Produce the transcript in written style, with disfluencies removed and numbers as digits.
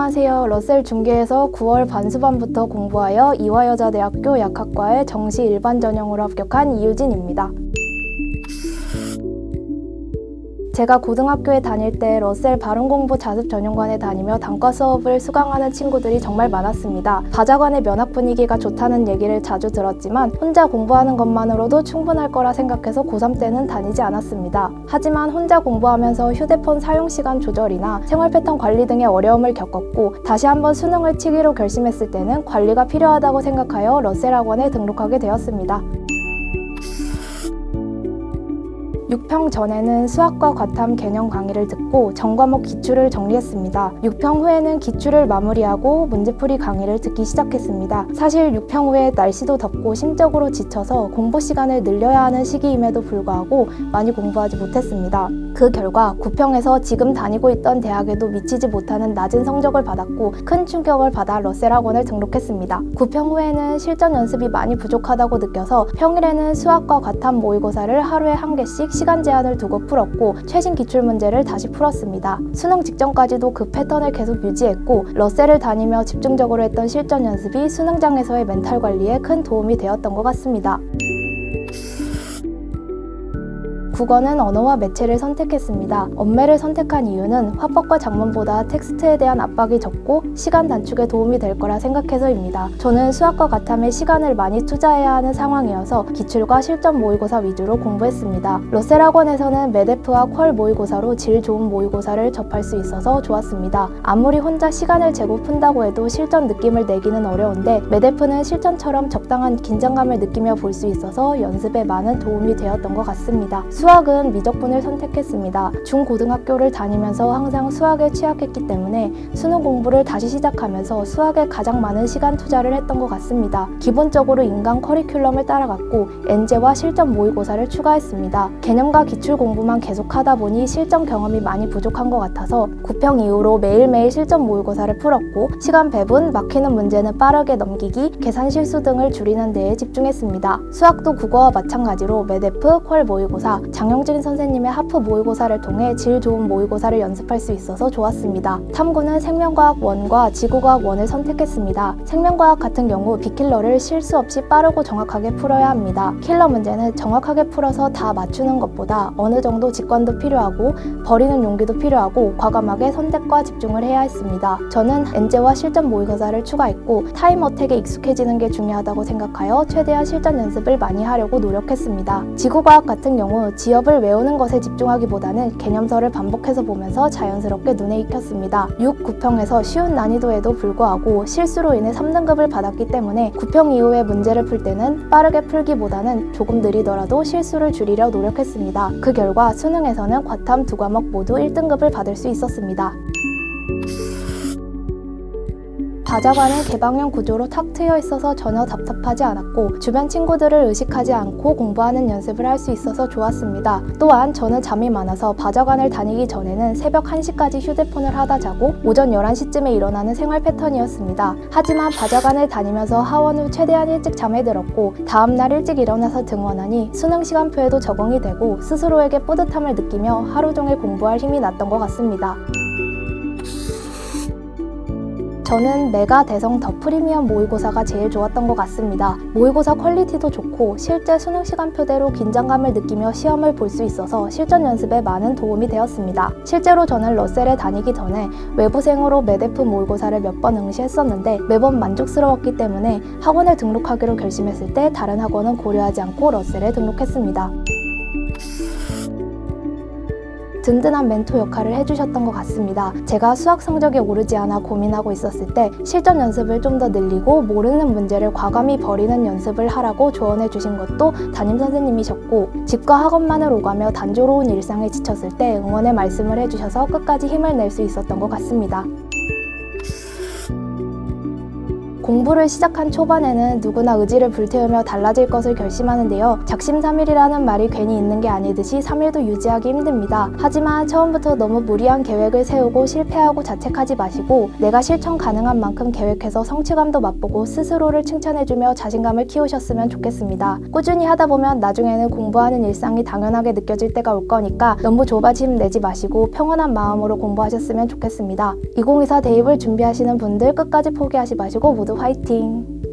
안녕하세요. 러셀 중계에서 9월 반수반부터 공부하여 이화여자대학교 약학과에 정시 일반 전형으로 합격한 이유진입니다. 제가 고등학교에 다닐 때 러셀 발음공부 자습 전용관에 다니며 단과 수업을 수강하는 친구들이 정말 많았습니다. 바자관의 면학 분위기가 좋다는 얘기를 자주 들었지만 혼자 공부하는 것만으로도 충분할 거라 생각해서 고3 때는 다니지 않았습니다. 하지만 혼자 공부하면서 휴대폰 사용시간 조절이나 생활 패턴 관리 등의 어려움을 겪었고 다시 한번 수능을 치기로 결심했을 때는 관리가 필요하다고 생각하여 러셀 학원에 등록하게 되었습니다. 6평 전에는 수학과 과탐 개념 강의를 듣고 전과목 기출을 정리했습니다. 6평 후에는 기출을 마무리하고 문제풀이 강의를 듣기 시작했습니다. 사실 6평 후에 날씨도 덥고 심적으로 지쳐서 공부 시간을 늘려야 하는 시기임에도 불구하고 많이 공부하지 못했습니다. 그 결과 9평에서 지금 다니고 있던 대학에도 미치지 못하는 낮은 성적을 받았고 큰 충격을 받아 러셀 학원을 등록했습니다. 9평 후에는 실전 연습이 많이 부족하다고 느껴서 평일에는 수학과 과탐 모의고사를 하루에 1개씩 시간 제한을 두고 풀었고 최신 기출문제를 다시 풀었습니다. 수능 직전까지도 그 패턴을 계속 유지했고 러셀을 다니며 집중적으로 했던 실전 연습이 수능장에서의 멘탈 관리에 큰 도움이 되었던 것 같습니다. 국어는 언어와 매체를 선택했습니다. 언매를 선택한 이유는 화법과 작문보다 텍스트에 대한 압박이 적고 시간 단축에 도움이 될 거라 생각해서입니다. 저는 수학과 과탐에 시간을 많이 투자해야 하는 상황이어서 기출과 실전 모의고사 위주로 공부했습니다. 러셀 학원에서는 메데프와 퀄 모의고사로 질 좋은 모의고사를 접할 수 있어서 좋았습니다. 아무리 혼자 시간을 재고 푼다고 해도 실전 느낌을 내기는 어려운데 메데프는 실전처럼 적당한 긴장감을 느끼며 볼 수 있어서 연습에 많은 도움이 되었던 것 같습니다. 수학은 미적분을 선택했습니다. 중고등학교를 다니면서 항상 수학에 취약했기 때문에 수능 공부를 다시 시작하면서 수학에 가장 많은 시간 투자를 했던 것 같습니다. 기본적으로 인강 커리큘럼을 따라갔고 엔제와 실전 모의고사를 추가했습니다. 개념과 기출 공부만 계속하다 보니 실전 경험이 많이 부족한 것 같아서 9평 이후로 매일매일 실전 모의고사를 풀었고 시간 배분, 막히는 문제는 빠르게 넘기기, 계산 실수 등을 줄이는 데에 집중했습니다. 수학도 국어와 마찬가지로 메데프, 퀄 모의고사, 장영진 선생님의 하프 모의고사를 통해 질 좋은 모의고사를 연습할 수 있어서 좋았습니다. 탐구는 생명과학 1과 지구과학 1을 선택했습니다. 생명과학 같은 경우 빅킬러를 실수 없이 빠르고 정확하게 풀어야 합니다. 킬러 문제는 정확하게 풀어서 다 맞추는 것보다 어느 정도 직관도 필요하고 버리는 용기도 필요하고 과감하게 선택과 집중을 해야 했습니다. 저는 엔제와 실전 모의고사를 추가했고 타임 어택에 익숙해지는 게 중요하다고 생각하여 최대한 실전 연습을 많이 하려고 노력했습니다. 지구과학 같은 경우 지엽을 외우는 것에 집중하기보다는 개념서를 반복해서 보면서 자연스럽게 눈에 익혔습니다. 6, 9평에서 쉬운 난이도에도 불구하고 실수로 인해 3등급을 받았기 때문에 9평 이후에 문제를 풀 때는 빠르게 풀기보다는 조금 느리더라도 실수를 줄이려 노력했습니다. 그 결과 수능에서는 과탐 2과목 모두 1등급을 받을 수 있었습니다. 바자관은 개방형 구조로 탁 트여 있어서 전혀 답답하지 않았고 주변 친구들을 의식하지 않고 공부하는 연습을 할 수 있어서 좋았습니다. 또한 저는 잠이 많아서 바자관을 다니기 전에는 새벽 1시까지 휴대폰을 하다 자고 오전 11시쯤에 일어나는 생활 패턴이었습니다. 하지만 바자관을 다니면서 하원 후 최대한 일찍 잠에 들었고 다음날 일찍 일어나서 등원하니 수능 시간표에도 적응이 되고 스스로에게 뿌듯함을 느끼며 하루 종일 공부할 힘이 났던 것 같습니다. 저는 메가 대성 더 프리미엄 모의고사가 제일 좋았던 것 같습니다. 모의고사 퀄리티도 좋고 실제 수능 시간표대로 긴장감을 느끼며 시험을 볼 수 있어서 실전 연습에 많은 도움이 되었습니다. 실제로 저는 러셀에 다니기 전에 외부생으로 메데프 모의고사를 몇 번 응시했었는데 매번 만족스러웠기 때문에 학원을 등록하기로 결심했을 때 다른 학원은 고려하지 않고 러셀에 등록했습니다. 든든한 멘토 역할을 해주셨던 것 같습니다. 제가 수학 성적이 오르지 않아 고민하고 있었을 때 실전 연습을 좀 더 늘리고 모르는 문제를 과감히 버리는 연습을 하라고 조언해 주신 것도 담임 선생님이셨고 집과 학원만을 오가며 단조로운 일상에 지쳤을 때 응원의 말씀을 해주셔서 끝까지 힘을 낼 수 있었던 것 같습니다. 공부를 시작한 초반에는 누구나 의지를 불태우며 달라질 것을 결심하는데요. 작심삼일이라는 말이 괜히 있는 게 아니듯이 3일도 유지하기 힘듭니다. 하지만 처음부터 너무 무리한 계획을 세우고 실패하고 자책하지 마시고 내가 실천 가능한 만큼 계획해서 성취감도 맛보고 스스로를 칭찬해주며 자신감을 키우셨으면 좋겠습니다. 꾸준히 하다 보면 나중에는 공부하는 일상이 당연하게 느껴질 때가 올 거니까 너무 조바심 내지 마시고 평온한 마음으로 공부하셨으면 좋겠습니다. 2024 대입을 준비하시는 분들 끝까지 포기하지 마시고 모두 화이팅!